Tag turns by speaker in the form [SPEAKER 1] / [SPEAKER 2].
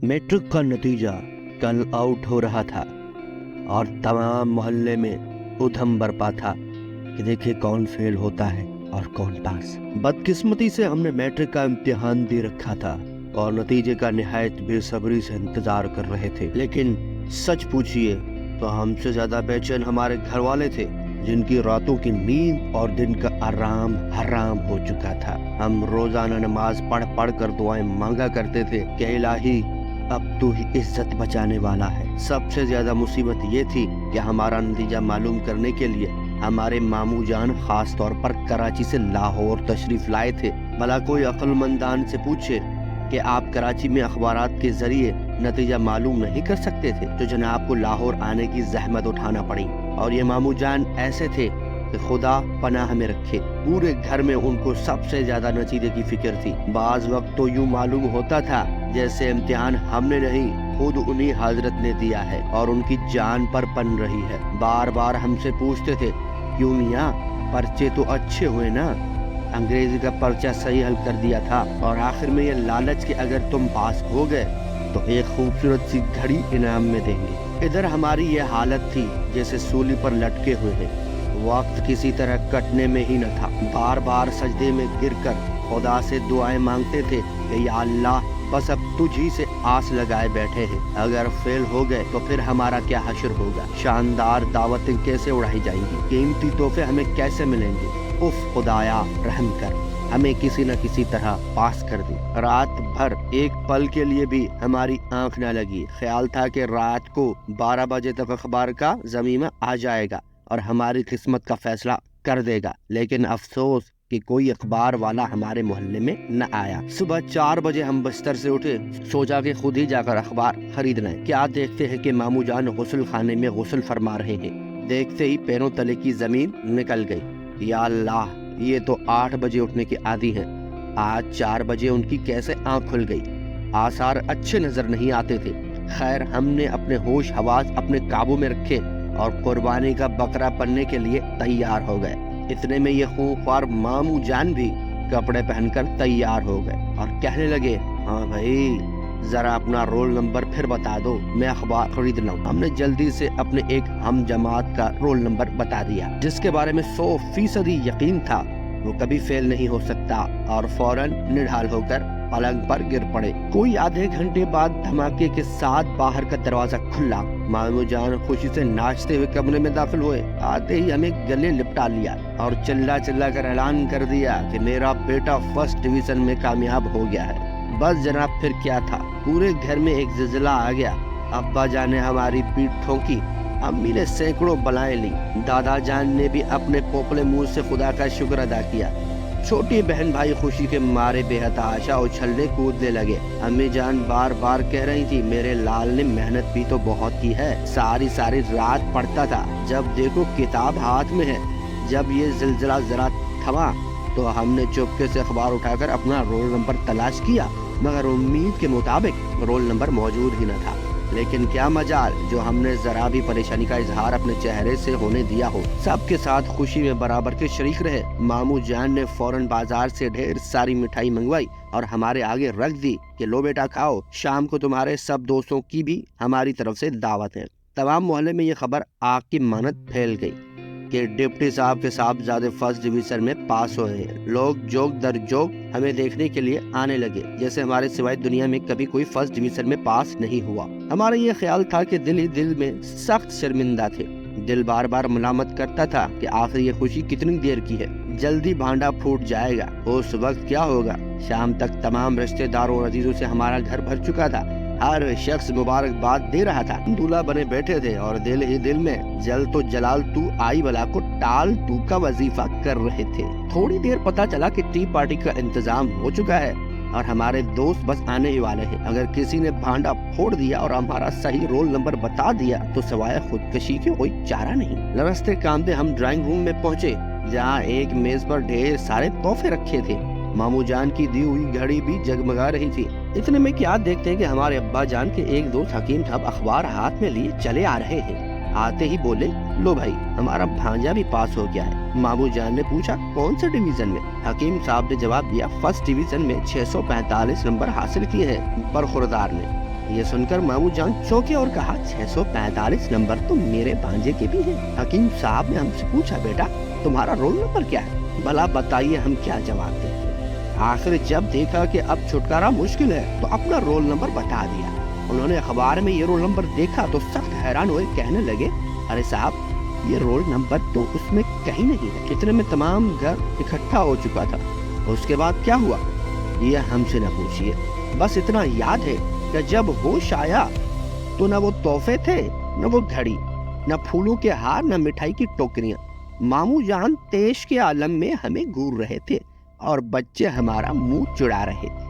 [SPEAKER 1] Matric का नतीजा कल आउट हो रहा था और तमाम मोहल्ले में उधम बरपा था कि देखे कौन फेल होता है और कौन पास। बदकिस्मती से हमने मैट्रिक का इम्तिहान दे रखा था और नतीजे का निहायत बेसब्री से इंतजार कर रहे थे। लेकिन सच पूछिए तो हमसे ज्यादा बेचैन हमारे घर वाले थे, जिनकी रातों की नींद और दिन का आराम हराम हो चुका था। हम रोजाना नमाज पढ़ पढ़ कर दुआएं मांगा करते थे कि इलाही अब तू ही इज्जत बचाने वाला है। सबसे ज्यादा मुसीबत ये थी कि हमारा नतीजा मालूम करने के लिए हमारे मामू जान खास तौर पर कराची से लाहौर तशरीफ लाए थे। भला कोई अक्लमंदान से पूछे कि आप कराची में अखबारात के जरिए नतीजा मालूम नहीं कर सकते थे, तो जनाब को लाहौर आने की जहमत उठाना पड़ी। और ये मामू जान ऐसे थे कि खुदा पनाह में रखे, पूरे घर में उनको सबसे ज्यादा नतीजे की फिक्र थी। बाज वक्त तो यूं मालूम होता था जैसे इम्तिहान हमने नहीं खुद उन्हीं हजरत ने दिया है और उनकी जान पर पन रही है। बार बार हमसे पूछते थे, क्यों मियाँ पर्चे तो अच्छे हुए ना, अंग्रेजी का पर्चा सही हल कर दिया था। और आखिर में ये लालच कि अगर तुम पास हो गए तो एक खूबसूरत सी घड़ी इनाम में देंगे। इधर हमारी ये हालत थी जैसे सूली पर लटके हुए हैं, वक्त किसी तरह कटने में ही न था। बार बार सजदे में गिरकर खुदा से दुआएं मांगते थे कि या अल्लाह बस अब तुझ ही से आस लगाए बैठे हैं, अगर फेल हो गए तो फिर हमारा क्या हश्र होगा, शानदार दावतें कैसे उड़ाई जाएंगी, कीमती तोहफे हमें कैसे मिलेंगे। उफ खुदाया रहम कर, हमें किसी न किसी तरह पास कर दे। रात भर एक पल के लिए भी हमारी आंख न लगी। ख्याल था कि रात को 12 बजे तक अखबार का ज़मीमा आ जाएगा और हमारी किस्मत का फैसला कर देगा। लेकिन अफसोस कि कोई अखबार वाला हमारे मोहल्ले में न आया। सुबह 4 बजे हम बिस्तर से उठे, सोचा कि खुद ही जाकर अखबार खरीद लें। क्या देखते हैं कि मामू जान गुस्ल खाने में गुस्ल फरमा रहे हैं। देखते ही पैरों तले की जमीन निकल गई। या अल्लाह, ये तो 8 बजे उठने की आदी है, आज 4 बजे उनकी कैसे आंख खुल गई। आसार अच्छे नजर नहीं आते थे। खैर, हमने अपने होश हवास अपने काबू में रखे और कुर्बानी का बकरा बनने के लिए तैयार हो गए। इतने में ये खूंखार मामू जान भी कपड़े पहनकर तैयार हो गए और कहने लगे, हाँ भाई जरा अपना रोल नंबर फिर बता दो, मैं अखबार खरीद लाऊं। हमने जल्दी से अपने एक हम जमात का रोल नंबर बता दिया, जिसके बारे में 100% यकीन था वो कभी फेल नहीं हो सकता, और फौरन निढाल होकर पलंग पर गिर पड़े। कोई आधे घंटे बाद धमाके के साथ बाहर का दरवाजा खुला। मामू जान खुशी से नाचते हुए कमरे में दाखिल हुए। आते ही हमें गले लिपटा लिया और चिल्ला चिल्ला कर ऐलान कर दिया कि मेरा बेटा फर्स्ट डिवीजन में कामयाब हो गया है। बस जनाब, फिर क्या था, पूरे घर में एक जिलजिला आ गया। अब्बा जान ने हमारी पीठ ठोकी, अम्मी ने सैकड़ों बलाएं ली, दादा जान ने भी अपने पोपले मुंह से खुदा का शुक्र अदा किया। छोटी बहन भाई खुशी के मारे बेहद आशा उछलने कूदने लगे। अम्मी जान बार बार कह रही थी, मेरे लाल ने मेहनत भी तो बहुत की है, सारी सारी रात पढ़ता था, जब देखो किताब हाथ में है। जब ये जिलजिला जरा थमा तो हमने चुपके से अखबार उठाकर अपना रोल नंबर तलाश किया, मगर उम्मीद के मुताबिक रोल नंबर मौजूद ही न था। लेकिन क्या मजाल जो हमने जरा भी परेशानी का इजहार अपने चेहरे से होने दिया हो। सबके साथ खुशी में बराबर के शरीक रहे। मामू जान ने फौरन बाजार से ढेर सारी मिठाई मंगवाई और हमारे आगे रख दी कि लो बेटा खाओ, शाम को तुम्हारे सब दोस्तों की भी हमारी तरफ से दावत है। तमाम मोहल्ले में ये खबर आग की मानत फैल गई कि डिप्टी साहब के साहबजादे फर्स्ट डिवीजन में पास हुए हैं। लोग जोक दर जोक हमें देखने के लिए आने लगे, जैसे हमारे सिवाय दुनिया में कभी कोई फर्स्ट डिवीजन में पास नहीं हुआ। हमारा ये ख्याल था कि दिल ही दिल में सख्त शर्मिंदा थे। दिल बार बार मलामत करता था कि आखिर ये खुशी कितनी देर की है, जल्दी भांडा फूट जाएगा। उस वक्त क्या होगा, शाम तक तमाम रिश्तेदारों और अजीजों से हमारा घर भर चुका था। हर शख्स मुबारकबाद दे रहा था। दूल्हा बने बैठे थे और दिल ही दिल में जल तो जलाल तू आई बला को टाल तू का वजीफा कर रहे थे। थोड़ी देर पता चला कि टी पार्टी का इंतजाम हो चुका है और हमारे दोस्त बस आने ही वाले हैं। अगर किसी ने भांडा फोड़ दिया और हमारा सही रोल नंबर बता दिया तो सवाए खुदकशी के कोई चारा नहीं। लरसते कामते हम ड्राइंग रूम में पहुँचे, जहाँ एक मेज पर ढेर सारे तोहफे रखे थे। मामू जान की दी हुई घड़ी भी जगमगा रही थी। इतने में क्या देखते हैं कि हमारे अब्बा जान के एक दोस्त हकीम साहब अखबार हाथ में लिए चले आ रहे हैं। आते ही बोले, लो भाई हमारा भांजा भी पास हो गया है। मामू जान ने पूछा, कौन से डिवीजन में? हकीम साहब ने जवाब दिया, फर्स्ट डिवीजन में 645 नंबर हासिल किए हैं बरखुरदार ने। ये सुनकर मामू जान चौंके और कहा 645 नंबर तो मेरे भांजे के भी हैं। हकीम साहब ने हमसे पूछा, बेटा तुम्हारा रोल नंबर क्या है? भला बताइए हम क्या जवाब दें। आखिर जब देखा कि अब छुटकारा मुश्किल है तो अपना रोल नंबर बता दिया। उन्होंने अखबार में ये रोल नंबर देखा तो सख्त हैरान हुए, कहने लगे, अरे साहब ये रोल नंबर तो उसमें कहीं नहीं है। इतने में तमाम घर इकट्ठा हो चुका था। उसके बाद क्या हुआ ये हमसे न पूछिए, बस इतना याद है कि जब होश आया तो न वो तोहफे थे, न वो घड़ी, न फूलों के हार, न मिठाई की टोकरियां। मामू जान तेश के आलम में हमें घूर रहे थे और बच्चे हमारा मुंह चुड़ा रहे थे।